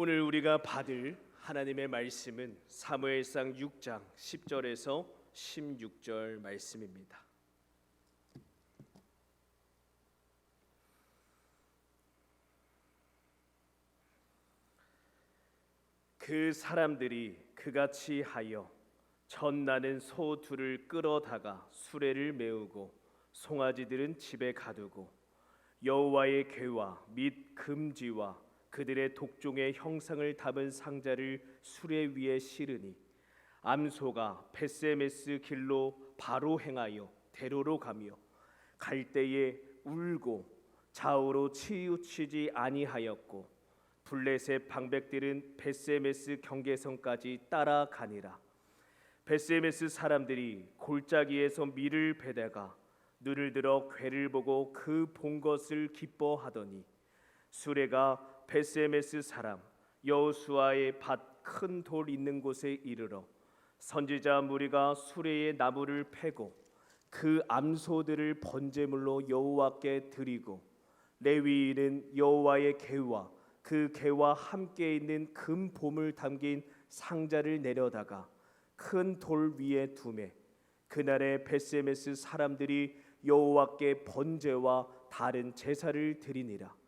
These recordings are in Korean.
오늘 우리가 받을 하나님의 말씀은 사무엘상 6장 10절에서 16절 말씀입니다. 그 사람들이 그같이 하여 전나는 소 둘을 끌어다가 수레를 메우고 송아지들은 집에 가두고 여호와의 궤와 및 금지와 그들의 독종의 형상을 담은 상자를 수레 위에 실으니 암소가 벳세메스 길로 바로 행하여 대로로 가며 갈 때에 울고 좌우로 치우치지 아니하였고 블레셋 방백들은 벳세메스 경계선까지 따라가니라. 벳세메스 사람들이 골짜기에서 밀을 베다가 눈을 들어 궤를 보고 그 본 것을 기뻐하더니 수레가 벳세메스 사람 여호수아의 밭 큰 돌 있는 곳에 이르러 선지자 무리가 수레에 나무를 패고 그 암소들을 번제물로 여호와께 드리고 레위인은 여호와의 궤와 그 궤와 함께 있는 금 보물 담긴 상자를 내려다가 큰 돌 위에 두매 그날에 벳세메스 사람들이 여호와께 번제와 다른 제사를 드리니라.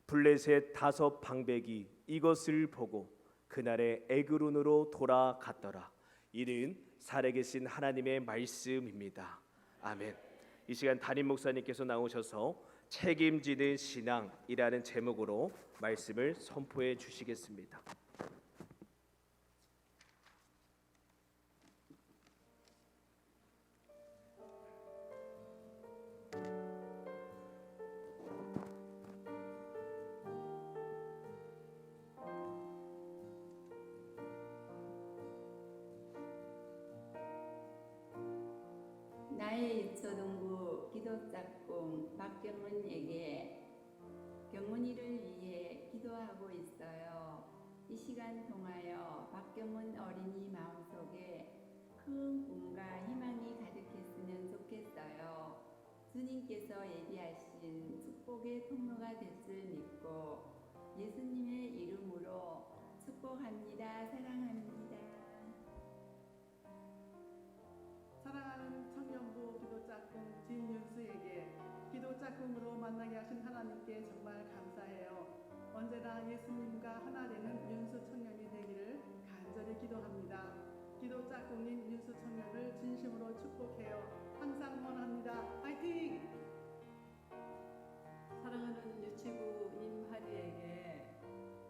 블레셋 5 방백이 이것을 보고 그날에 에그론으로 돌아갔더라. 이는 살아계신 하나님의 말씀입니다. 아멘. 이 시간 담임 목사님께서 나오셔서 책임지는 신앙이라는 제목으로 말씀을 선포해 주시겠습니다. 나의 유초동부 기도짝꿍 박경은에게 경은이를 위해 기도하고 있어요. 이 시간 통하여 박경은 어린이 마음속에 큰 꿈과 희망이 가득했으면 좋겠어요. 주님께서 예비하신 축복의 통로가 될 줄 믿고 예수님의 이름으로 축복합니다. 사랑합니다. 사랑하는 청년부 기도짝꿍 진윤수에게 기도짝꿍으로 만나게 하신 하나님께 정말 감사해요. 언제나 예수님과 하나 되는 윤수 청년이 되기를 간절히 기도합니다. 기도짝꿍인 윤수 청년을 진심으로 축복해요. 항상 응원합니다. 화이팅! 사랑하는 유치부 임하리에게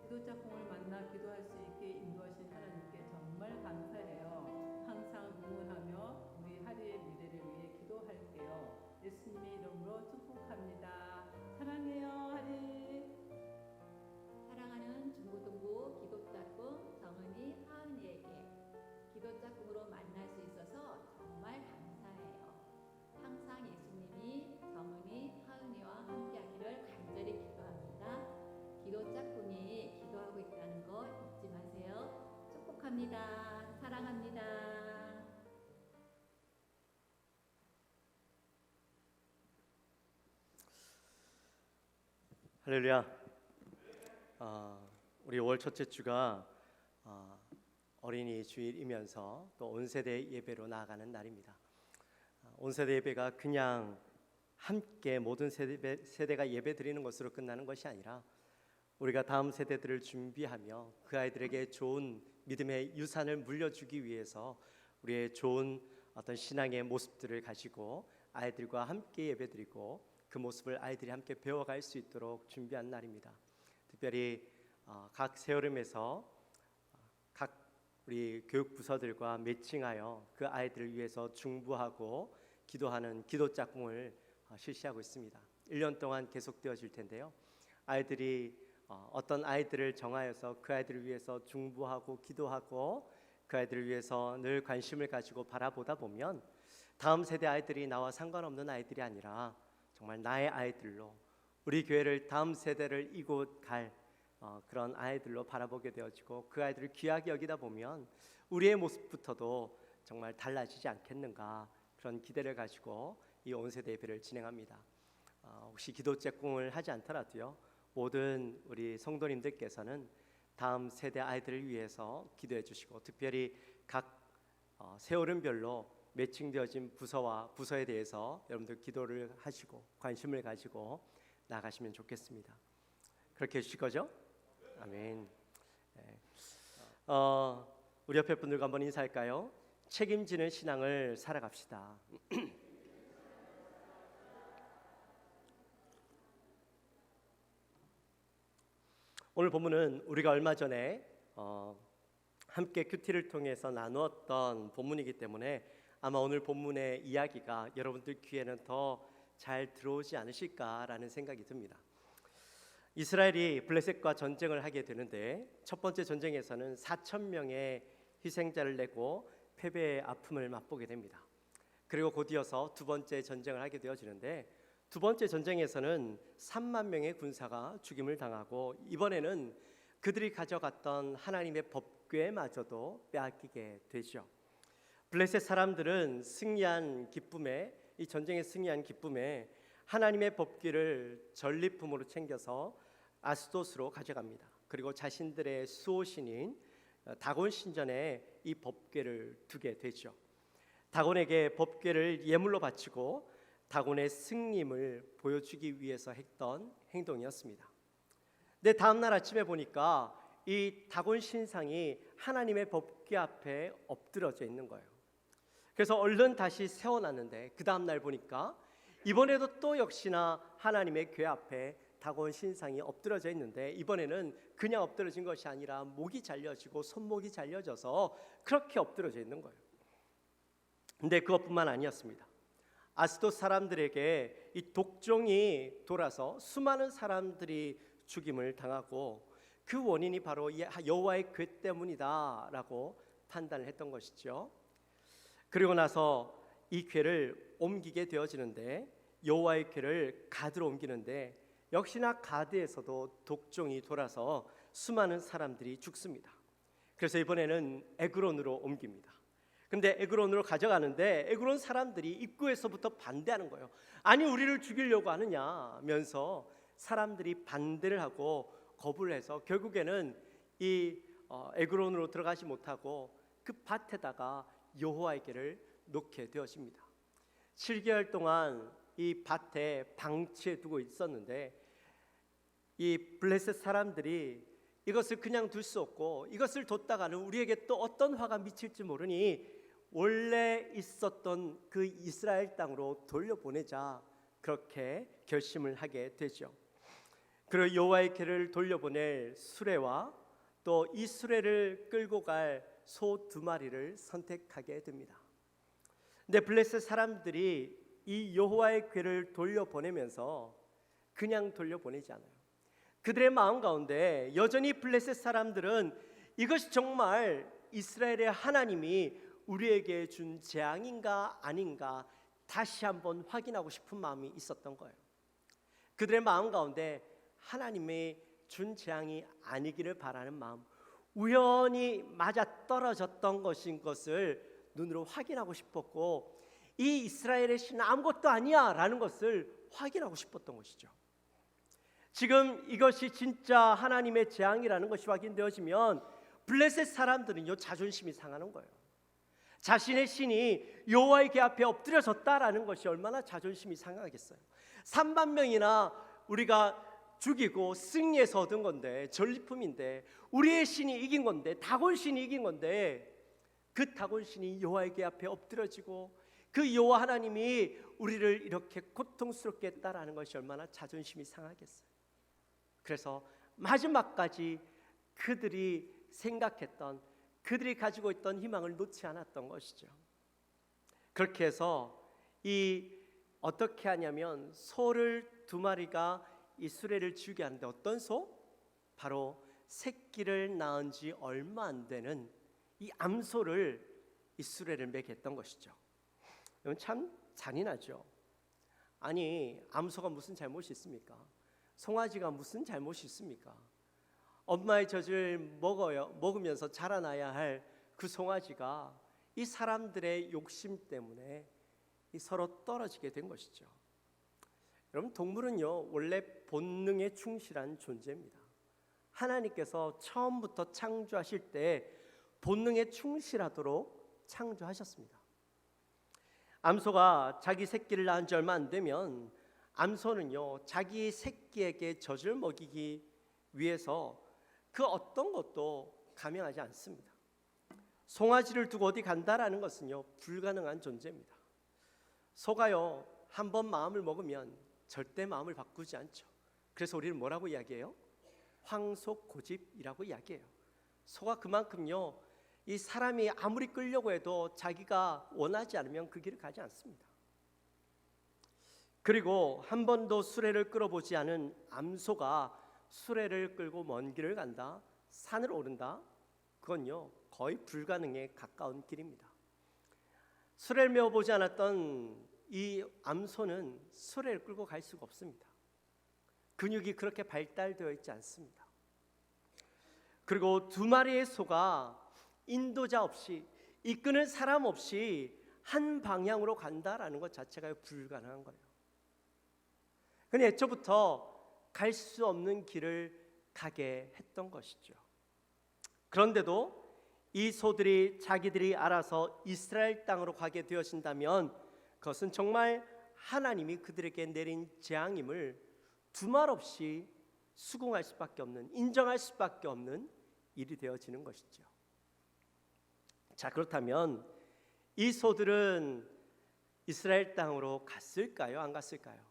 기도짝꿍을 만나 기도할 수 있게 인도하신 하나님께 정말 감사해요. 항상 응원하며 우리 하리의 미래를 위해 기도할게요. 예수님의 이름으로 축복합니다. 사랑해요, 하리. 사랑하는 중고등부 기도짝꿍 정은이 하은이에게 기도짝꿍으로 만날 수 있어서 정말 감사해요. 항상 예수님이 정은이 하은이와 함께하기를 간절히 기도합니다. 기도짝꿍이 기도하고 있다는 거 잊지 마세요. 축복합니다. 사랑합니다. 할렐루야. 우리 5월 첫째 주가 어린이 주일이면서 또 온세대 예배로 나아가는 날입니다. 온세대 예배가 그냥 함께 모든 세대가 예배 드리는 것으로 끝나는 것이 아니라 우리가 다음 세대들을 준비하며 그 아이들에게 좋은 믿음의 유산을 물려주기 위해서 우리의 좋은 어떤 신앙의 모습들을 가지고 아이들과 함께 예배드리고 그 모습을 아이들이 함께 배워갈 수 있도록 준비한 날입니다. 특별히 각 세월음에서 각 우리 교육부서들과 매칭하여 그 아이들을 위해서 중부하고 기도하는 기도짝꿍을 실시하고 있습니다. 1년 동안 계속되어질 텐데요. 아이들이 어떤 아이들을 정하여서 그 아이들을 위해서 중부하고 기도하고 그 아이들을 위해서 늘 관심을 가지고 바라보다 보면 다음 세대 아이들이 나와 상관없는 아이들이 아니라 정말 나의 아이들로 우리 교회를 다음 세대를 이곳 갈 그런 아이들로 바라보게 되어지고 그 아이들을 귀하게 여기다 보면 우리의 모습부터도 정말 달라지지 않겠는가 그런 기대를 가지고 이 온세대 예배를 진행합니다. 혹시 기도짝꿍을 하지 않더라도요 모든 우리 성도님들께서는 다음 세대 아이들을 위해서 기도해 주시고 특별히 각 세월은별로 매칭되어진 부서에 대해서 여러분들 기도를 하시고 관심을 가지고 나가시면 좋겠습니다. 그렇게 해주실 거죠? 아멘. 네. 우리 옆에 분들과 한번 인사할까요? 책임지는 신앙을 살아갑시다. 오늘 본문은 우리가 얼마 전에 함께 큐티를 통해서 나누었던 본문이기 때문에 아마 오늘 본문의 이야기가 여러분들 귀에는 더 잘 들어오지 않으실까라는 생각이 듭니다. 이스라엘이 블레셋과 전쟁을 하게 되는데 첫 번째 전쟁에서는 4,000명의 희생자를 내고 패배의 아픔을 맛보게 됩니다. 그리고 곧이어서 두 번째 전쟁을 하게 되어지는데 두 번째 전쟁에서는 3만 명의 군사가 죽임을 당하고 이번에는 그들이 가져갔던 하나님의 법궤마저도 빼앗기게 되죠. 블레셋 사람들은 승리한 기쁨에 이 전쟁에 승리한 기쁨에 하나님의 법궤를 전리품으로 챙겨서 아스도스로 가져갑니다. 그리고 자신들의 수호신인 다곤 신전에 이 법궤를 두게 되죠. 다곤에게 법궤를 예물로 바치고 다곤의 승리임을 보여주기 위해서 했던 행동이었습니다. 근데 다음 날 아침에 보니까 이 다곤 신상이 하나님의 법궤 앞에 엎드러져 있는 거예요. 그래서 얼른 다시 세워놨는데 그 다음 날 보니까 이번에도 또 역시나 하나님의 궤 앞에 다곤 신상이 엎드러져 있는데 이번에는 그냥 엎드러진 것이 아니라 목이 잘려지고 손목이 잘려져서 그렇게 엎드러져 있는 거예요. 근데 그것뿐만 아니었습니다. 아스돗 사람들에게 이 독종이 돌아서 수많은 사람들이 죽임을 당하고 그 원인이 바로 여호와의 궤 때문이다라고 판단을 했던 것이죠. 그리고 나서 이 궤를 옮기게 되어지는데 여호와의 궤를 가드로 옮기는데 역시나 가드에서도 독종이 돌아서 수많은 사람들이 죽습니다. 그래서 이번에는 에그론으로 옮깁니다. 근데 에그론으로 가져가는데 에그론 사람들이 입구에서부터 반대하는 거예요. 아니 우리를 죽이려고 하느냐면서 사람들이 반대를 하고 거부를 해서 결국에는 이 에그론으로 들어가지 못하고 그 밭에다가 여호와의 궤를 놓게 되어집니다. 7개월 동안 이 밭에 방치해 두고 있었는데 이 블레셋 사람들이 이것을 그냥 둘 수 없고 이것을 뒀다가는 우리에게 또 어떤 화가 미칠지 모르니 원래 있었던 그 이스라엘 땅으로 돌려보내자 그렇게 결심을 하게 되죠. 그리고 여호와의 궤를 돌려보낼 수레와 또 이 수레를 끌고 갈 소 2마리를 선택하게 됩니다. 근데 블레셋 사람들이 이 여호와의 궤를 돌려보내면서 그냥 돌려보내지 않아요. 그들의 마음 가운데 여전히 블레셋 사람들은 이것이 정말 이스라엘의 하나님이 우리에게 준 재앙인가 아닌가 다시 한번 확인하고 싶은 마음이 있었던 거예요. 그들의 마음 가운데 하나님의 준 재앙이 아니기를 바라는 마음, 우연히 맞아떨어졌던 것인 것을 눈으로 확인하고 싶었고 이 이스라엘의 신은 아무것도 아니야 라는 것을 확인하고 싶었던 것이죠. 지금 이것이 진짜 하나님의 재앙이라는 것이 확인되어지면 블레셋 사람들은요 자존심이 상하는 거예요. 자신의 신이 여호와의 궤 앞에 엎드려졌다라는 것이 얼마나 자존심이 상하겠어요. 3만 명이나 우리가 죽이고 승리해서 얻은 건데 전리품인데 우리의 신이 이긴 건데 다곤 신이 이긴 건데 그 다곤 신이 여호와의 궤 앞에 엎드려지고 그 여호와 하나님이 우리를 이렇게 고통스럽게 했다라는 것이 얼마나 자존심이 상하겠어요. 그래서 마지막까지 그들이 생각했던 그들이 가지고 있던 희망을 놓지 않았던 것이죠. 그렇게 해서 어떻게 하냐면 소를 2마리가 이 수레를 지우게 하는데 어떤 소? 바로 새끼를 낳은 지 얼마 안 되는 이 암소를 이 수레를 매게 했던 것이죠. 이건 참 잔인하죠. 아니 암소가 무슨 잘못이 있습니까? 송아지가 무슨 잘못이 있습니까? 엄마의 젖을 먹으면서 자라나야 할 그 송아지가 이 사람들의 욕심 때문에 서로 떨어지게 된 것이죠. 여러분 동물은요 원래 본능에 충실한 존재입니다. 하나님께서 처음부터 창조하실 때 본능에 충실하도록 창조하셨습니다. 암소가 자기 새끼를 낳은 지 얼마 안 되면 암소는요, 자기 새끼에게 젖을 먹이기 위해서 그 어떤 것도 감행하지 않습니다. 송아지를 두고 어디 간다라는 것은요, 불가능한 존재입니다. 소가요, 한 번 마음을 먹으면 절대 마음을 바꾸지 않죠. 그래서 우리는 뭐라고 이야기해요? 황소고집이라고 이야기해요. 소가 그만큼요, 이 사람이 아무리 끌려고 해도 자기가 원하지 않으면 그 길을 가지 않습니다. 그리고 한 번도 수레를 끌어보지 않은 암소가 수레를 끌고 먼 길을 간다, 산을 오른다, 그건요 거의 불가능에 가까운 길입니다. 수레를 메어보지 않았던 이 암소는 수레를 끌고 갈 수가 없습니다. 근육이 그렇게 발달되어 있지 않습니다. 그리고 두 마리의 소가 인도자 없이, 이끄는 사람 없이 한 방향으로 간다라는 것 자체가 불가능한 거예요. 그런데 애초부터 갈 수 없는 길을 가게 했던 것이죠. 그런데도 이 소들이 자기들이 알아서 이스라엘 땅으로 가게 되어진다면 그것은 정말 하나님이 그들에게 내린 재앙임을 두말 없이 수긍할 수밖에 없는, 인정할 수밖에 없는 일이 되어지는 것이죠. 자, 그렇다면 이 소들은 이스라엘 땅으로 갔을까요? 안 갔을까요?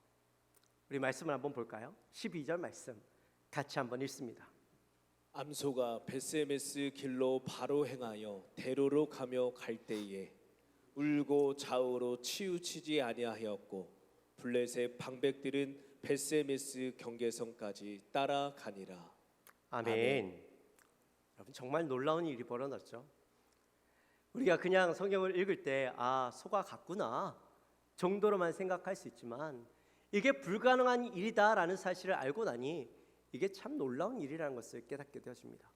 우리 말씀을 한번 볼까요? 12절 말씀 같이 한번 읽습니다. 암소가 베스메스 길로 바로 행하여 대로로 가며 갈 때에 울고 좌우로 치우치지 아니하였고 블레셋 방백들은 베스메스 경계선까지 따라가니라. 아멘. 여러분, 정말 놀라운 일이 벌어졌죠. 우리가 그냥 성경을 읽을 때 소가 갔구나 정도로만 생각할 수 있지만 이게 불가능한 일이다라는 사실을 알고 나니 이게 참 놀라운 일이라는 것을 깨닫게 되어집니다.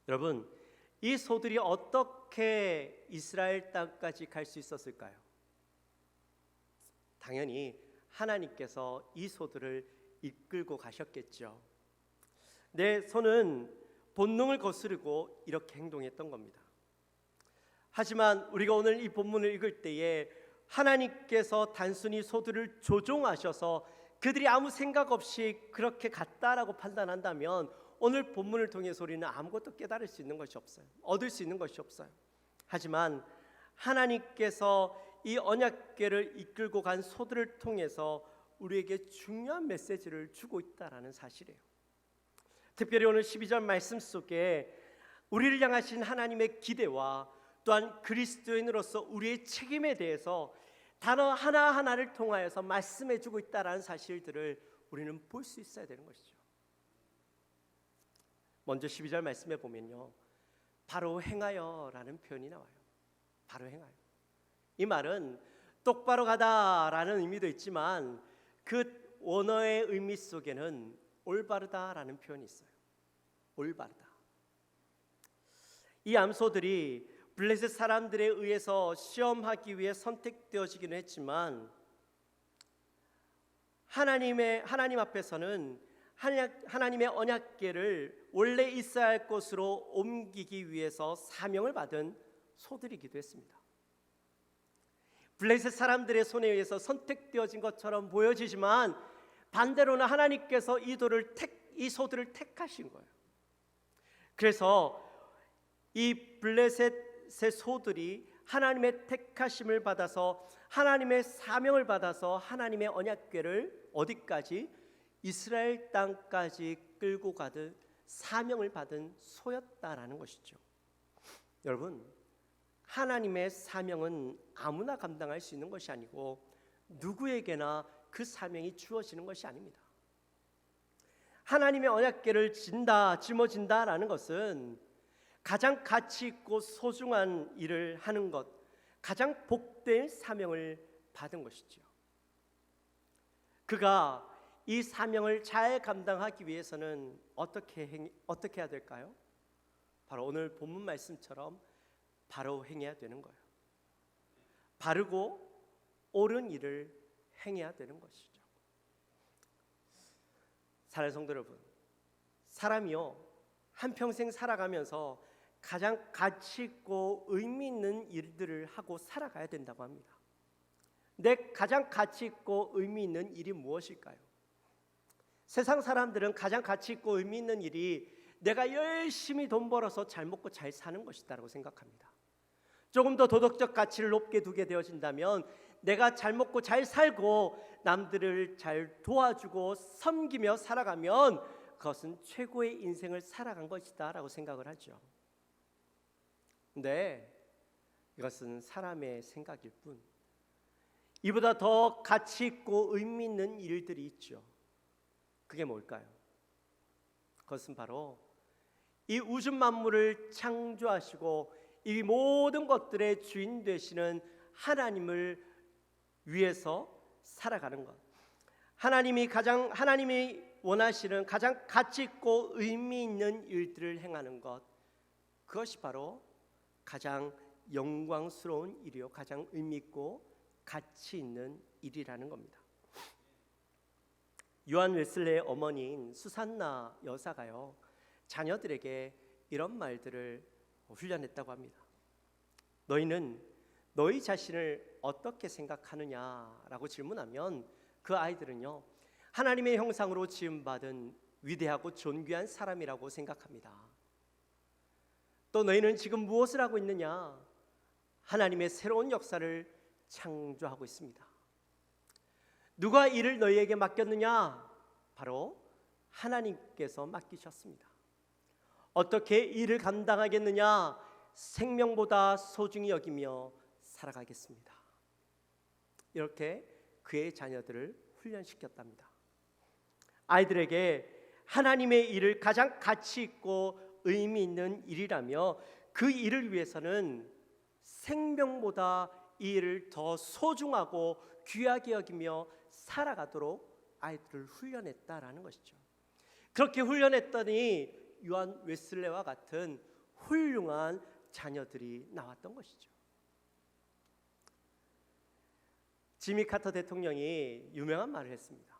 여러분, 이 소들이 어떻게 이스라엘 땅까지 갈 수 있었을까요? 당연히 하나님께서 이 소들을 이끌고 가셨겠죠. 내 소는 본능을 거스르고 이렇게 행동했던 겁니다. 하지만 우리가 오늘 이 본문을 읽을 때에 하나님께서 단순히 소들을 조종하셔서 그들이 아무 생각 없이 그렇게 갔다라고 판단한다면 오늘 본문을 통해서 우리는 아무것도 깨달을 수 있는 것이 없어요. 얻을 수 있는 것이 없어요. 하지만 하나님께서 이 언약궤를 이끌고 간 소들을 통해서 우리에게 중요한 메시지를 주고 있다라는 사실이에요. 특별히 오늘 12절 말씀 속에 우리를 향하신 하나님의 기대와 또한 그리스도인으로서 우리의 책임에 대해서 단어 하나하나를 통하여서 말씀해 주고 있다라는 사실들을 우리는 볼 수 있어야 되는 것이죠. 먼저 12절 말씀에 보면요, 바로 행하여라는 표현이 나와요. 바로 행하여. 이 말은 똑바로 가다라는 의미도 있지만 그 원어의 의미 속에는 올바르다라는 표현이 있어요. 올바르다. 이 암소들이 블레셋 사람들에 의해서 시험하기 위해 선택되어지기는 했지만 하나님 앞에서는 하나님의 언약궤를 원래 있어야 할 곳으로 옮기기 위해서 사명을 받은 소들이기도 했습니다. 블레셋 사람들의 손에 의해서 선택되어진 것처럼 보여지지만 반대로는 하나님께서 이 소들을 택하신 거예요. 그래서 이 블레셋의 소들이 하나님의 택하심을 받아서 하나님의 사명을 받아서 하나님의 언약궤를 어디까지? 이스라엘 땅까지 끌고 가듯 사명을 받은 소였다라는 것이죠. 여러분, 하나님의 사명은 아무나 감당할 수 있는 것이 아니고 누구에게나 그 사명이 주어지는 것이 아닙니다. 하나님의 언약궤를 짊어진다라는 것은 가장 가치 있고 소중한 일을 하는 것, 가장 복된 사명을 받은 것이죠. 그가 이 사명을 잘 감당하기 위해서는 어떻게 해야 될까요? 바로 오늘 본문 말씀처럼 바로 행해야 되는 거예요. 바르고 옳은 일을 행해야 되는 것이죠. 사랑하는 성도 여러분, 사람이요, 한평생 살아가면서 가장 가치 있고 의미 있는 일들을 하고 살아가야 된다고 합니다. 내 가장 가치 있고 의미 있는 일이 무엇일까요? 세상 사람들은 가장 가치 있고 의미 있는 일이 내가 열심히 돈 벌어서 잘 먹고 잘 사는 것이다라고 생각합니다. 조금 더 도덕적 가치를 높게 두게 되어진다면 내가 잘 먹고 잘 살고 남들을 잘 도와주고 섬기며 살아가면 그것은 최고의 인생을 살아간 것이다 라고 생각을 하죠. 근데 이것은 사람의 생각일 뿐, 이보다 더 가치 있고 의미 있는 일들이 있죠. 그게 뭘까요? 그것은 바로 이 우주 만물을 창조하시고 이 모든 것들의 주인 되시는 하나님을 위해서 살아가는 것, 하나님이 원하시는 가장 가치 있고 의미 있는 일들을 행하는 것, 그것이 바로 가장 영광스러운 일이요, 가장 의미 있고 가치 있는 일이라는 겁니다. 요한 웨슬레의 어머니인 수산나 여사가요, 자녀들에게 이런 말들을 훈련했다고 합니다. 너희는 너희 자신을 어떻게 생각하느냐라고 질문하면 그 아이들은요, 하나님의 형상으로 지음받은 위대하고 존귀한 사람이라고 생각합니다. 또 너희는 지금 무엇을 하고 있느냐? 하나님의 새로운 역사를 창조하고 있습니다. 누가 이를 너희에게 맡겼느냐? 바로 하나님께서 맡기셨습니다. 어떻게 일을 감당하겠느냐? 생명보다 소중히 여기며 살아가겠습니다. 이렇게 그의 자녀들을 훈련시켰답니다. 아이들에게 하나님의 일을 가장 가치 있고 의미 있는 일이라며 그 일을 위해서는 생명보다 이 일을 더 소중하고 귀하게 여기며 살아가도록 아이들을 훈련했다라는 것이죠. 그렇게 훈련했더니 요한 웨슬레와 같은 훌륭한 자녀들이 나왔던 것이죠. 지미 카터 대통령이 유명한 말을 했습니다.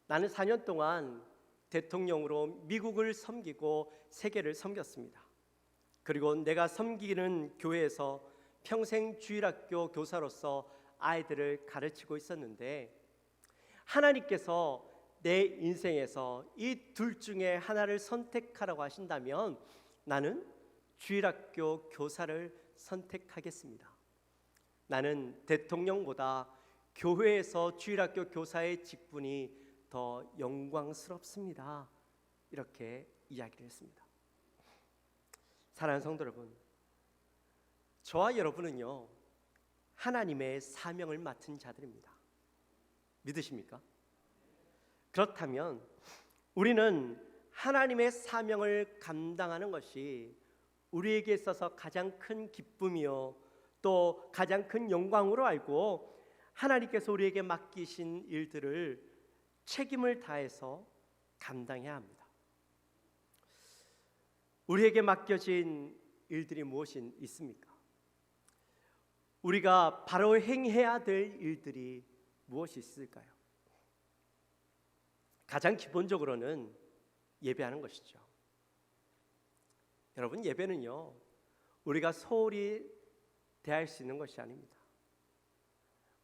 나는 4년 동안 대통령으로 미국을 섬기고 세계를 섬겼습니다. 그리고 내가 섬기는 교회에서 평생 주일학교 교사로서 아이들을 가르치고 있었는데, 하나님께서 내 인생에서 이 둘 중에 하나를 선택하라고 하신다면 나는 주일학교 교사를 선택하겠습니다. 나는 대통령보다 교회에서 주일학교 교사의 직분이 더 영광스럽습니다. 이렇게 이야기를 했습니다. 사랑하는 성도 여러분, 저와 여러분은요, 하나님의 사명을 맡은 자들입니다. 믿으십니까? 그렇다면 우리는 하나님의 사명을 감당하는 것이 우리에게 있어서 가장 큰 기쁨이요, 또 가장 큰 영광으로 알고 하나님께서 우리에게 맡기신 일들을 책임을 다해서 감당해야 합니다. 우리에게 맡겨진 일들이 무엇이 있습니까? 우리가 바로 행해야 될 일들이 무엇이 있을까요? 가장 기본적으로는 예배하는 것이죠. 여러분, 예배는요, 우리가 소홀히 대할 수 있는 것이 아닙니다.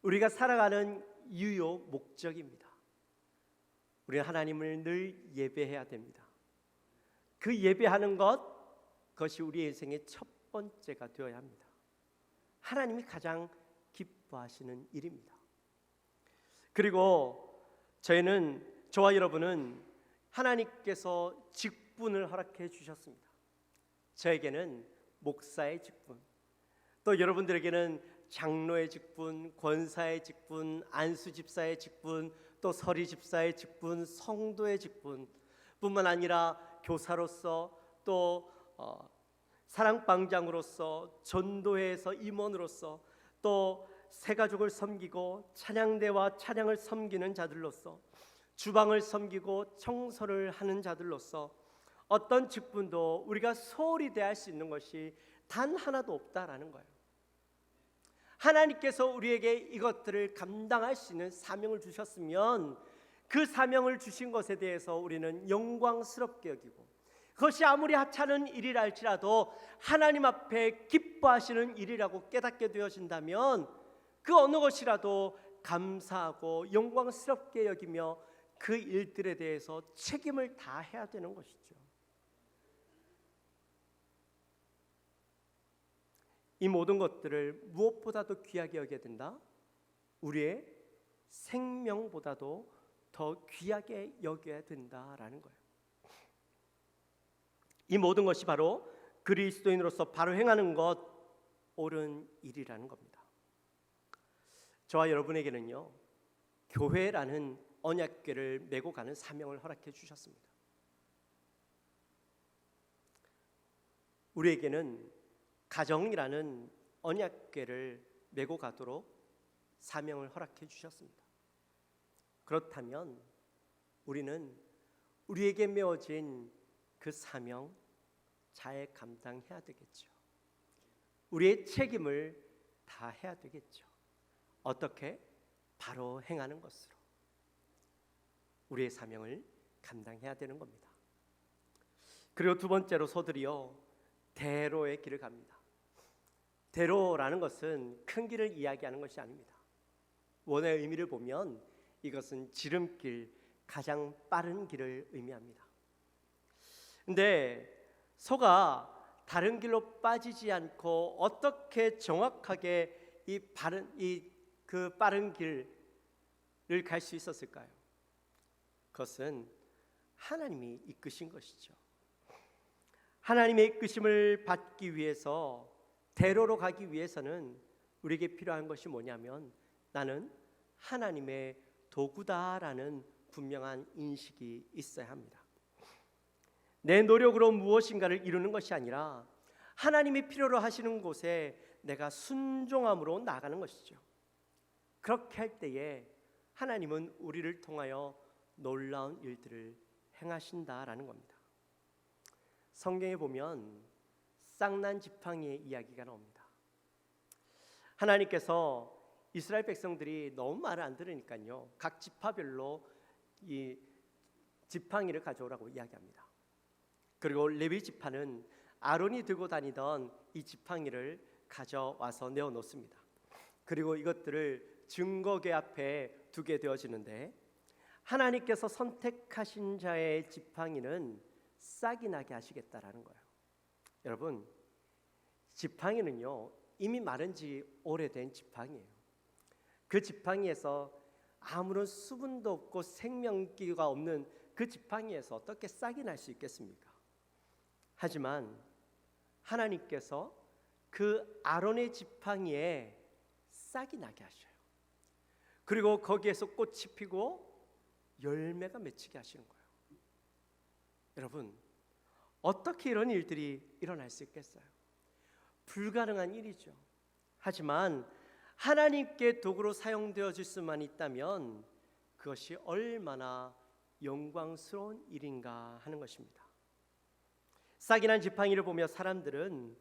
우리가 살아가는 유효 목적입니다. 우리는 하나님을 늘 예배해야 됩니다. 그 예배하는 그것이 우리 인생의 첫 번째가 되어야 합니다. 하나님이 가장 기뻐하시는 일입니다. 그리고 저와 여러분은 하나님께서 직분을 허락해 주셨습니다. 저에게는 목사의 직분, 또 여러분들에게는 장로의 직분, 권사의 직분, 안수 집사의 직분, 또 서리 집사의 직분, 성도의 직분 뿐만 아니라 교사로서, 또 사랑방장으로서, 전도회에서 임원으로서, 또 새가족을 섬기고 찬양대와 찬양을 섬기는 자들로서, 주방을 섬기고 청소를 하는 자들로서 어떤 직분도 우리가 소홀히 대할 수 있는 것이 단 하나도 없다라는 거예요. 하나님께서 우리에게 이것들을 감당할 수 있는 사명을 주셨으면 그 그 사명을 주신 것에 대해서 우리는 영광스럽게 여기고, 그것이 아무리 하찮은 일이라 할지라도 하나님 앞에 기뻐하시는 일이라고 깨닫게 되어진다면 그 어느 것이라도 감사하고 영광스럽게 여기며 그 일들에 대해서 책임을 다해야 되는 것이죠. 이 모든 것들을 무엇보다도 귀하게 여겨야 된다. 우리의 생명보다도 더 귀하게 여겨야 된다라는 거예요. 이 모든 것이 바로 그리스도인으로서 바로 행하는 것, 옳은 일이라는 겁니다. 저와 여러분에게는요, 교회라는 언약궤를 메고 가는 사명을 허락해 주셨습니다. 우리에게는 가정이라는 언약궤를 메고 가도록 사명을 허락해 주셨습니다. 그렇다면 우리는 우리에게 메어진 그 사명 잘 감당해야 되겠죠. 우리의 책임을 다해야 되겠죠. 어떻게? 바로 행하는 것으로 우리의 사명을 감당해야 되는 겁니다. 그리고 두 번째로 소들이요, 대로의 길을 갑니다. 대로라는 것은 큰 길을 이야기하는 것이 아닙니다. 원어의 의미를 보면 이것은 지름길, 가장 빠른 길을 의미합니다. 근데 소가 다른 길로 빠지지 않고 어떻게 정확하게 그 빠른 길을 갈 수 있었을까요? 그것은 하나님이 이끄신 것이죠. 하나님의 이끄심을 받기 위해서, 대로로 가기 위해서는 우리에게 필요한 것이 뭐냐면, 나는 하나님의 도구다라는 분명한 인식이 있어야 합니다. 내 노력으로 무엇인가를 이루는 것이 아니라 하나님이 필요로 하시는 곳에 내가 순종함으로 나아가는 것이죠. 그렇게 할 때에 하나님은 우리를 통하여 놀라운 일들을 행하신다라는 겁니다. 성경에 보면 쌍난 지팡이의 이야기가 나옵니다. 하나님께서 이스라엘 백성들이 너무 말을 안 들으니까요, 각 지파별로 이 지팡이를 가져오라고 이야기합니다. 그리고 레위 지파는 아론이 들고 다니던 이 지팡이를 가져와서 내어놓습니다. 그리고 이것들을 증거궤 앞에 두게 되어지는데, 하나님께서 선택하신 자의 지팡이는 싹이 나게 하시겠다라는 거예요. 여러분, 지팡이는요, 이미 마른 지 오래된 지팡이에요. 그 지팡이에서 아무런 수분도 없고 생명기가 없는 그 지팡이에서 어떻게 싹이 날 수 있겠습니까? 하지만 하나님께서 그 아론의 지팡이에 싹이 나게 하셔요. 그리고 거기에서 꽃이 피고 열매가 맺히게 하시는 거예요. 여러분, 어떻게 이런 일들이 일어날 수 있겠어요? 불가능한 일이죠. 하지만 하나님께 도구로 사용되어질 수만 있다면 그것이 얼마나 영광스러운 일인가 하는 것입니다. 싹이 난 지팡이를 보며 사람들은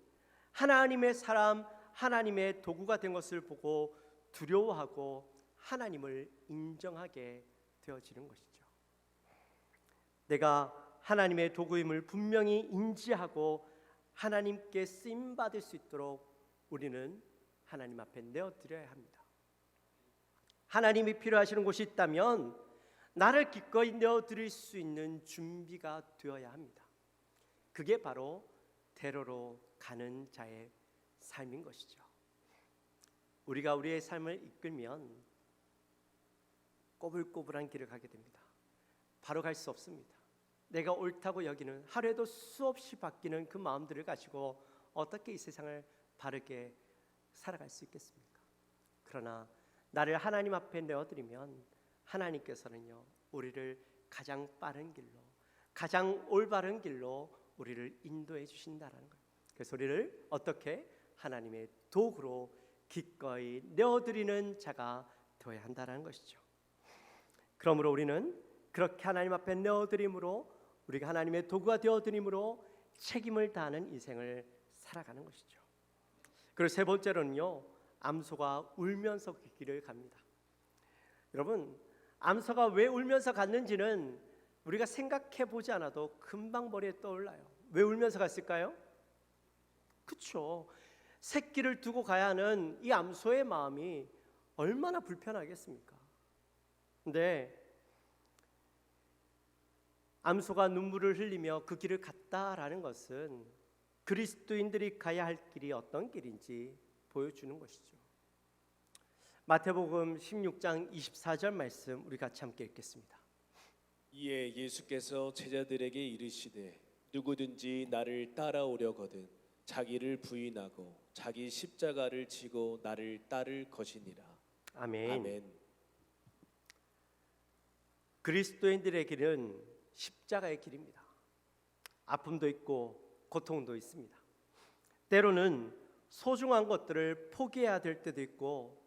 하나님의 사람, 하나님의 도구가 된 것을 보고 두려워하고 하나님을 인정하게 되어지는 것이죠. 내가 하나님의 도구임을 분명히 인지하고 하나님께 쓰임 받을 수 있도록 우리는 하나님 앞에 내어드려야 합니다. 하나님이 필요하시는 곳이 있다면 나를 기꺼이 내어드릴 수 있는 준비가 되어야 합니다. 그게 바로 대로로 가는 자의 삶인 것이죠. 우리가 우리의 삶을 이끌면 꼬불꼬불한 길을 가게 됩니다. 바로 갈 수 없습니다. 내가 옳다고 여기는, 하루에도 수없이 바뀌는 그 마음들을 가지고 어떻게 이 세상을 바르게 살아갈 수 있겠습니까? 그러나 나를 하나님 앞에 내어드리면 하나님께서는요, 우리를 가장 빠른 길로, 가장 올바른 길로 우리를 인도해 주신다라는 거예요. 그래서 우리를 어떻게? 하나님의 도구로 기꺼이 내어드리는 자가 되어야 한다는 것이죠. 그러므로 우리는 그렇게 하나님 앞에 내어드림으로, 우리가 하나님의 도구가 되어드림으로 책임을 다하는 인생을 살아가는 것이죠. 그리고 세 번째로는요, 암소가 울면서 그 길을 갑니다. 여러분, 암소가 왜 울면서 갔는지는 우리가 생각해 보지 않아도 금방 머리에 떠올라요. 왜 울면서 갔을까요? 그렇죠. 새끼를 두고 가야 하는 이 암소의 마음이 얼마나 불편하겠습니까? 근데 암소가 눈물을 흘리며 그 길을 갔다라는 것은 그리스도인들이 가야 할 길이 어떤 길인지 보여주는 것이죠. 마태복음 16장 24절 말씀 우리 같이 함께 읽겠습니다. 이에 예수께서 제자들에게 이르시되 누구든지 나를 따라오려거든 자기를 부인하고 자기 십자가를 지고 나를 따를 것이니라. 아멘. 아멘. 그리스도인들의 길은 십자가의 길입니다. 아픔도 있고 고통도 있습니다. 때로는 소중한 것들을 포기해야 될 때도 있고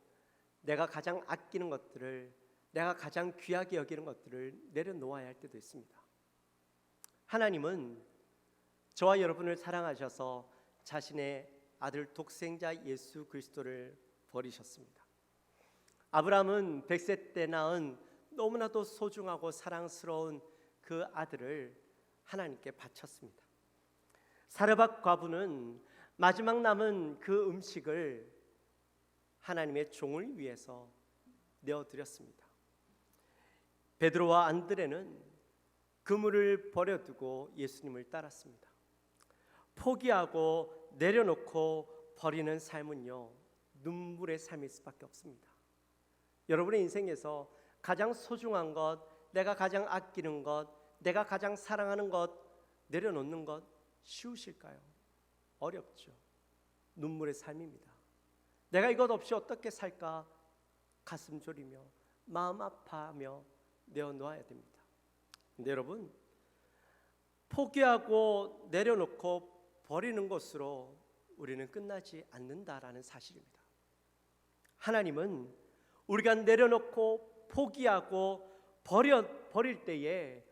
내가 가장 아끼는 것들을, 내가 가장 귀하게 여기는 것들을 내려놓아야 할 때도 있습니다. 하나님은 저와 여러분을 사랑하셔서 자신의 아들 독생자 예수 그리스도를 버리셨습니다. 아브라함은 100세 때 낳은 너무나도 소중하고 사랑스러운 그 아들을 하나님께 바쳤습니다. 사르밧 과부는 마지막 남은 그 음식을 하나님의 종을 위해서 내어드렸습니다. 베드로와 안드레는 그물을 버려두고 예수님을 따랐습니다. 포기하고 내려놓고 버리는 삶은요, 눈물의 삶일 수밖에 없습니다. 여러분의 인생에서 가장 소중한 것, 내가 가장 아끼는 것, 내가 가장 사랑하는 것 내려놓는 것 쉬우실까요? 어렵죠. 눈물의 삶입니다. 내가 이것 없이 어떻게 살까 가슴 졸이며 마음 아파하며 내어놓아야 됩니다. 근데 여러분, 포기하고 내려놓고 버리는 것으로 우리는 끝나지 않는다라는 사실입니다. 하나님은 우리가 내려놓고 포기하고 버릴 때에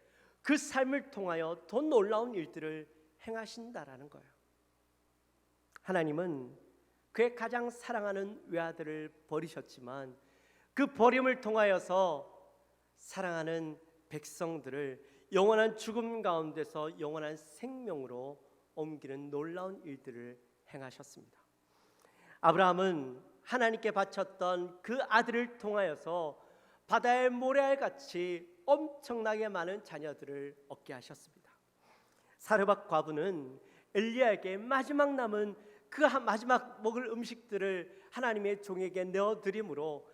그 삶을 통하여 더 놀라운 일들을 행하신다라는 거예요. 하나님은 그의 가장 사랑하는 외아들을 버리셨지만 그 버림을 통하여서 사랑하는 백성들을 영원한 죽음 가운데서 영원한 생명으로 옮기는 놀라운 일들을 행하셨습니다. 아브라함은 하나님께 바쳤던 그 아들을 통하여서 바다의 모래알같이 엄청나게 많은 자녀들을 얻게 하셨습니다. 사르밧 과부는 엘리야에게 마지막 남은 그 마지막 먹을 음식들을 하나님의 종에게 내어드림으로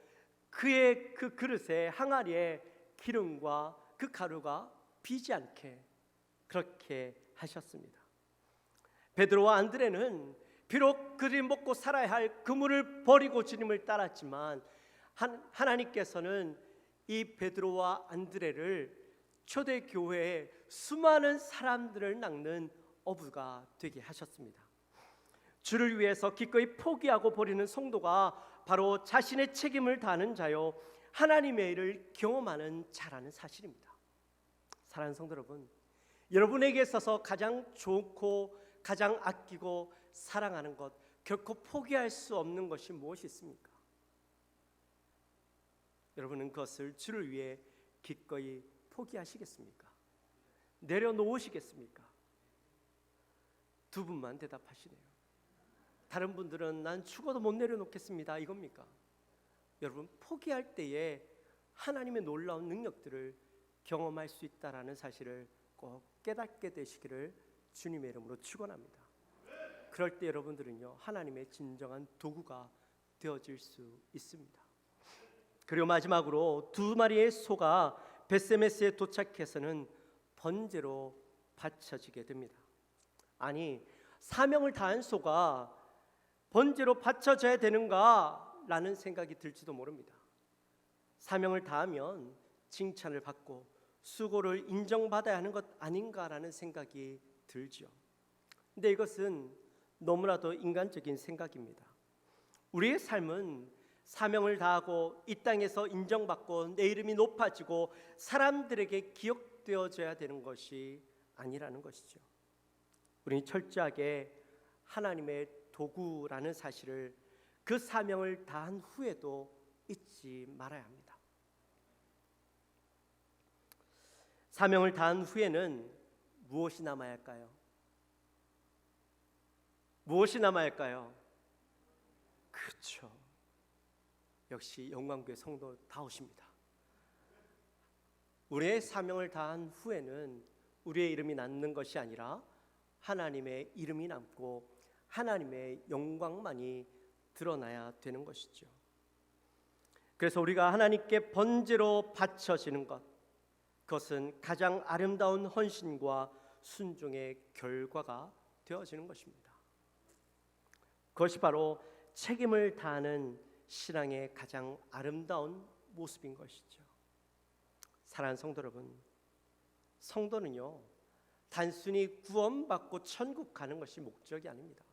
그의 그 그릇에 항아리에 기름과 그 가루가 비지 않게 그렇게 하셨습니다. 베드로와 안드레는 비록 그들이 먹고 살아야 할 그물을 버리고 주님을 따랐지만 하나님께서는 이 베드로와 안드레를 초대교회에 수많은 사람들을 낳는 어부가 되게 하셨습니다. 주를 위해서 기꺼이 포기하고 버리는 성도가 바로 자신의 책임을 다하는 자요 하나님의 일을 경험하는 자라는 사실입니다. 사랑하는 성도 여러분, 여러분에게 있어서 가장 좋고 가장 아끼고 사랑하는 것, 결코 포기할 수 없는 것이 무엇이 있습니까? 여러분은 그것을 주를 위해 기꺼이 포기하시겠습니까? 내려놓으시겠습니까? 두 분만 대답하시네요. 다른 분들은 난 죽어도 못 내려놓겠습니다 이겁니까? 여러분, 포기할 때에 하나님의 놀라운 능력들을 경험할 수 있다라는 사실을 꼭 깨닫게 되시기를 주님의 이름으로 축원합니다. 그럴 때 여러분들은요, 하나님의 진정한 도구가 되어질 수 있습니다. 그리고 마지막으로 두 마리의 소가 벳세메스에 도착해서는 번제로 바쳐지게 됩니다. 아니, 사명을 다한 소가 번제로 바쳐져야 되는가? 라는 생각이 들지도 모릅니다. 사명을 다하면 칭찬을 받고 수고를 인정받아야 하는 것 아닌가라는 생각이 들죠. 근데 이것은 너무나도 인간적인 생각입니다. 우리의 삶은 사명을 다하고 이 땅에서 인정받고 내 이름이 높아지고 사람들에게 기억되어져야 되는 것이 아니라는 것이죠. 우리는 철저하게 하나님의 도구라는 사실을 그 사명을 다한 후에도 잊지 말아야 합니다. 사명을 다한 후에는 무엇이 남아야 할까요? 무엇이 남아야 할까요? 그렇죠. 역시 영광교회 성도다우십니다. 우리의 사명을 다한 후에는 우리의 이름이 남는 것이 아니라 하나님의 이름이 남고 하나님의 영광만이 드러나야 되는 것이죠. 그래서 우리가 하나님께 번제로 바쳐지는 것, 그것은 가장 아름다운 헌신과 순종의 결과가 되어지는 것입니다. 그것이 바로 책임을 다하는 신앙의 가장 아름다운 모습인 것이죠. 사랑하는 성도 여러분, 성도는요 단순히 구원받고 천국 가는 것이 목적이 아닙니다.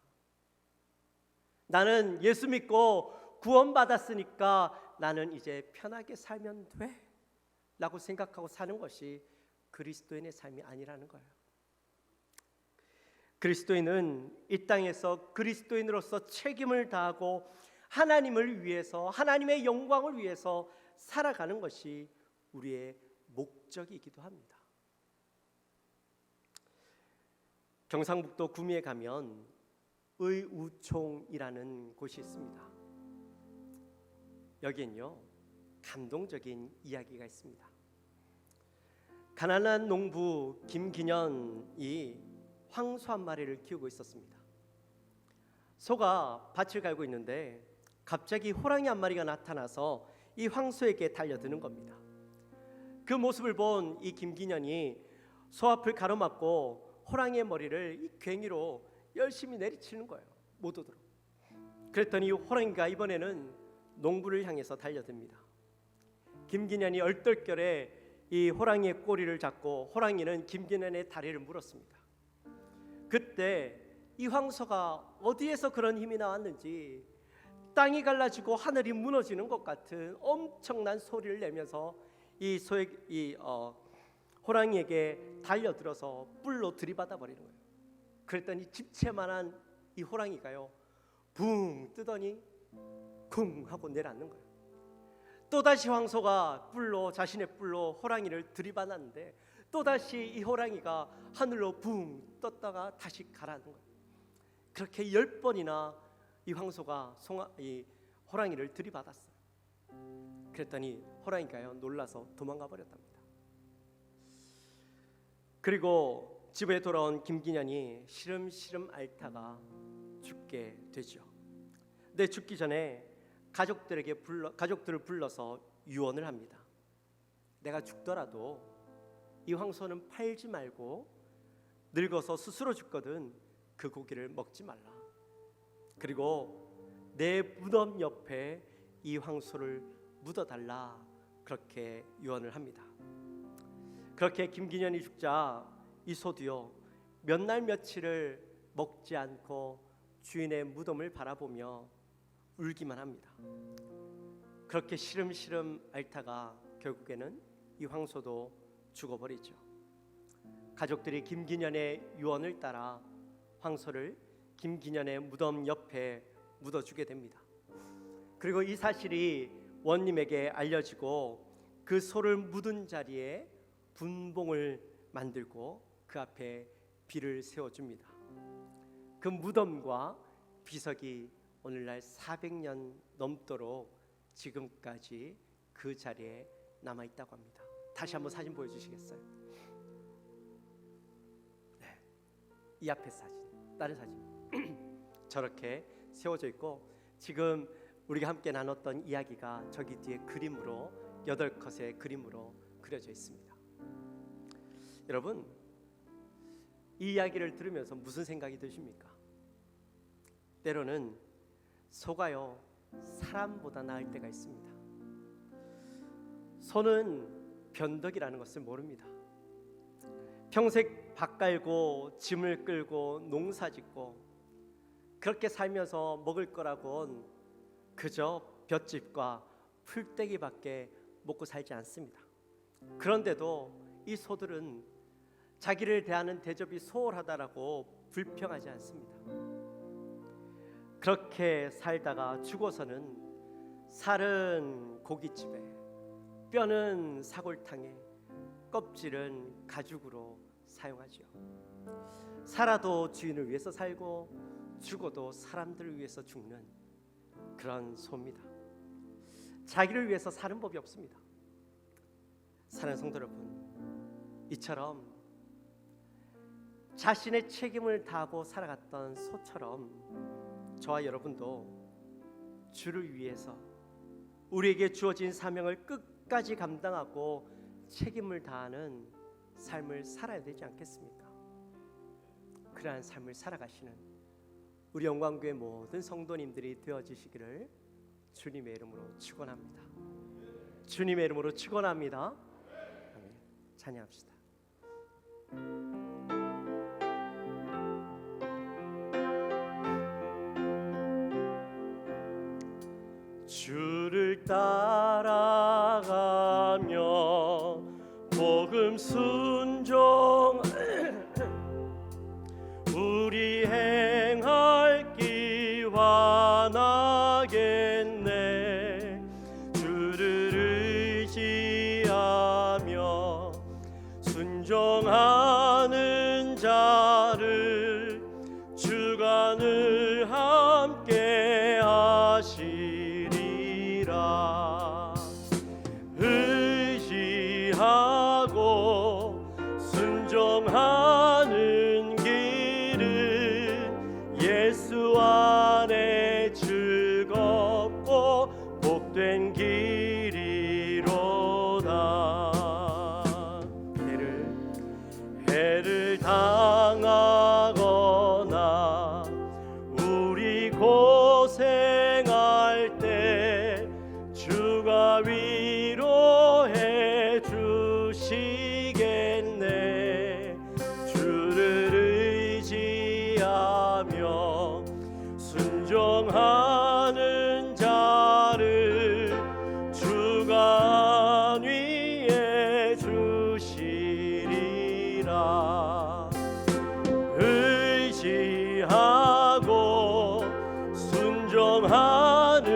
나는 예수 믿고 구원받았으니까 나는 이제 편하게 살면 돼 라고 생각하고 사는 것이 그리스도인의 삶이 아니라는 거예요. 그리스도인은 이 땅에서 그리스도인으로서 책임을 다하고 하나님을 위해서, 하나님의 영광을 위해서 살아가는 것이 우리의 목적이기도 합니다. 경상북도 구미에 가면 의우총이라는 곳이 있습니다. 여기엔요 감동적인 이야기가 있습니다. 가난한 농부 김기년이 황소 한 마리를 키우고 있었습니다. 소가 밭을 갈고 있는데 갑자기 호랑이 한 마리가 나타나서 이 황소에게 달려드는 겁니다. 그 모습을 본 이 김기년이 소 앞을 가로막고 호랑이의 머리를 이 괭이로 열심히 내리치는 거예요. 못 오도록. 그랬더니 호랑이가 이번에는 농부를 향해서 달려듭니다. 김기년이 얼떨결에 이 호랑이의 꼬리를 잡고 호랑이는 김기년의 다리를 물었습니다. 그때 이 황소가 어디에서 그런 힘이 나왔는지 땅이 갈라지고 하늘이 무너지는 것 같은 엄청난 소리를 내면서 호랑이에게 달려들어서 뿔로 들이받아 버리는 거예요. 그랬더니 집채만한 이 호랑이가요 붕 뜨더니 쿵 하고 내려앉는 거예요. 또다시 황소가 자신의 뿔로 호랑이를 들이받았는데 또다시 이 호랑이가 하늘로 붕 떴다가 다시 가라앉는 거예요. 그렇게 10번이나 이 황소가 이 호랑이를 들이받았어요. 그랬더니 호랑이가요 놀라서 도망가 버렸답니다. 그리고 집에 돌아온 김기년이 시름시름 앓다가 죽게 되죠. 근데 죽기 전에 가족들을 불러서 유언을 합니다. 내가 죽더라도 이 황소는 팔지 말고 늙어서 스스로 죽거든 그 고기를 먹지 말라. 그리고 내 무덤 옆에 이 황소를 묻어달라. 그렇게 유언을 합니다. 그렇게 김기년이 죽자 이 소도요 몇 날 며칠을 먹지 않고 주인의 무덤을 바라보며 울기만 합니다. 그렇게 시름시름 앓다가 결국에는 이 황소도 죽어버리죠. 가족들이 김기년의 유언을 따라 황소를 김기년의 무덤 옆에 묻어주게 됩니다. 그리고 이 사실이 원님에게 알려지고 그 소를 묻은 자리에 분봉을 만들고 그 앞에 비를 세워줍니다. 그 무덤과 비석이 오늘날 400년 넘도록 지금까지 그 자리에 남아있다고 합니다. 다시 한번 사진 보여주시겠어요? 네, 이 앞에 사진, 다른 사진 저렇게 세워져 있고 지금 우리가 함께 나눴던 이야기가 저기 뒤에 그림으로 8컷의 그림으로 그려져 있습니다. 여러분 이 이야기를 들으면서 무슨 생각이 드십니까? 때로는 소가요 사람보다 나을 때가 있습니다. 소는 변덕이라는 것을 모릅니다. 평생 밭 갈고 짐을 끌고 농사짓고 그렇게 살면서 먹을 거라곤 그저 볏짚과 풀떼기밖에 먹고 살지 않습니다. 그런데도 이 소들은 자기를 대하는 대접이 소홀하다라고 불평하지 않습니다. 그렇게 살다가 죽어서는 살은 고깃집에 뼈는 사골탕에 껍질은 가죽으로 사용하죠. 살아도 주인을 위해서 살고 죽어도 사람들을 위해서 죽는 그런 소입니다. 자기를 위해서 사는 법이 없습니다. 사랑하는 성도 여러분, 이처럼 자신의 책임을 다하고 살아갔던 소처럼 저와 여러분도 주를 위해서 우리에게 주어진 사명을 끝까지 감당하고 책임을 다하는 삶을 살아야 되지 않겠습니까? 그러한 삶을 살아가시는 우리 영광교회 모든 성도님들이 되어주시기를 주님의 이름으로 축원합니다. 주님의 이름으로 축원합니다. 아멘. 찬양합시다. 주를 따라가며 복음 순종 우리 행할 길 원하겠네. 주를 의지하며 순종하는 자를 주가 늘 함께 하시리라. 의지하고 순종하는 길은 예수 안에 즐겁고 복된 길이로다. 해를 당하거나 우리 고생할 때 주가 위로해 주시겠네. 주를 의지하며 순종하는 자를 주가 안위해 주시리라. 의지하고 순종하는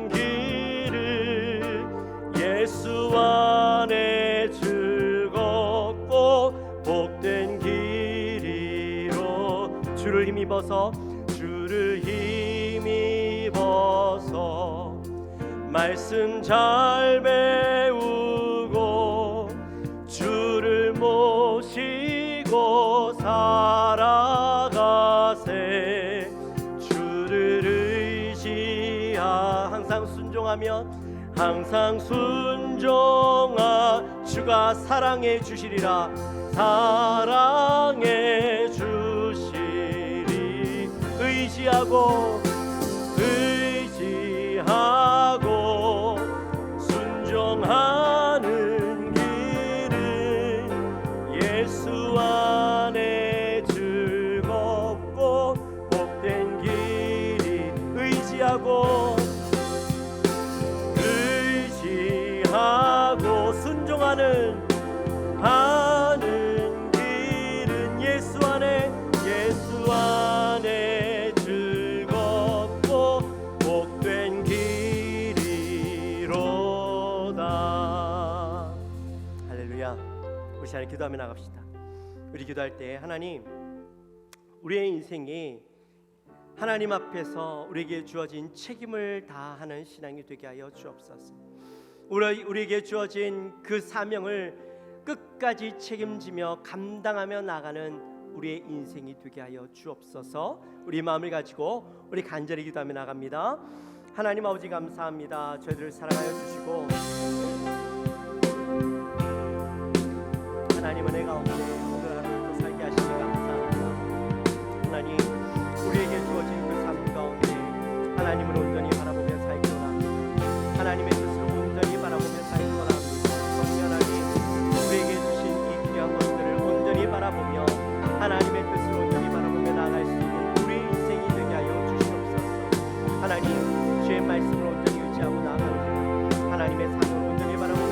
길은 예수 안에 즐겁고 복된 길이로. 주를 힘입어서 말씀 잘 배우고 주를 모시고 살아가세. 주를 항상 순종하 주가 사랑해 주시리라. 사랑해 주시리. 의지하고 순종하는 길은 예수 안에 즐겁고 복된 길이. 의지하고 순종하는 길은 예수 안에 즐겁고 복된 길이로다. 할렐루야. 우리 시간에 기도하며 나갑시다. 우리 기도할 때 하나님, 우리의 인생이 하나님 앞에서 우리에게 주어진 책임을 다하는 신앙이 되게 하여 주옵소서. 우리에게 주어진 그 사명을 끝까지 책임지며 감당하며 나가는 우리의 인생이 되게 하여 주옵소서. 우리 마음을 가지고 우리 간절히 기도하며 나갑니다. 하나님 아버지 감사합니다. 저희들을 사랑하여 주시고 하나님 은혜 가운데 오늘 하루를 또 살게 하시니 감사합니다. 하나님, 우리에게 주어진 그 삶 가운데 하나님을 온전히 바라보며 살기로 합니다. 하나님의 뜻을 온전히 바라보며 살기로 합니다. 성령하님, 우리에게 주신 이 귀한 것들을 온전히 바라보며 하나님의 뜻을 온전히 바라보며 나아갈 수 있는 우리 인생이 되게 하여 주시옵소서. 하나님, 주의 말씀을 온전히 의지하고 나아가는 하나님의 삶을 온전히 바라보며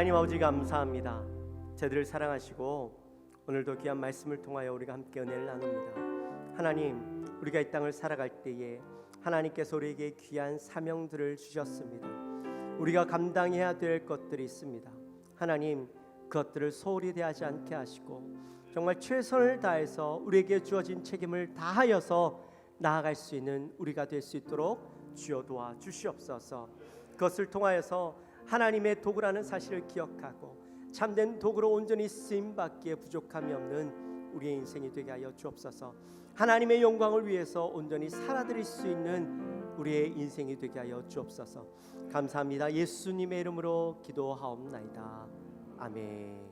하나님 아버지 감사합니다. 저희들을 사랑하시고 오늘도 귀한 말씀을 통하여 우리가 함께 은혜를 나눕니다. 하나님, 우리가 이 땅을 살아갈 때에 하나님께서 우리에게 귀한 사명들을 주셨습니다. 우리가 감당해야 될 것들이 있습니다. 하나님, 그것들을 소홀히 대하지 않게 하시고 정말 최선을 다해서 우리에게 주어진 책임을 다하여서 나아갈 수 있는 우리가 될 수 있도록 주여 도와 주시옵소서. 그것을 통하여서 하나님의 도구라는 사실을 기억하고 참된 도구로 온전히 쓰임받기에 부족함이 없는 우리의 인생이 되게 하여 주옵소서. 하나님의 영광을 위해서 온전히 살아드릴 수 있는 우리의 인생이 되게 하여 주옵소서. 감사합니다. 예수님의 이름으로 기도하옵나이다. 아멘.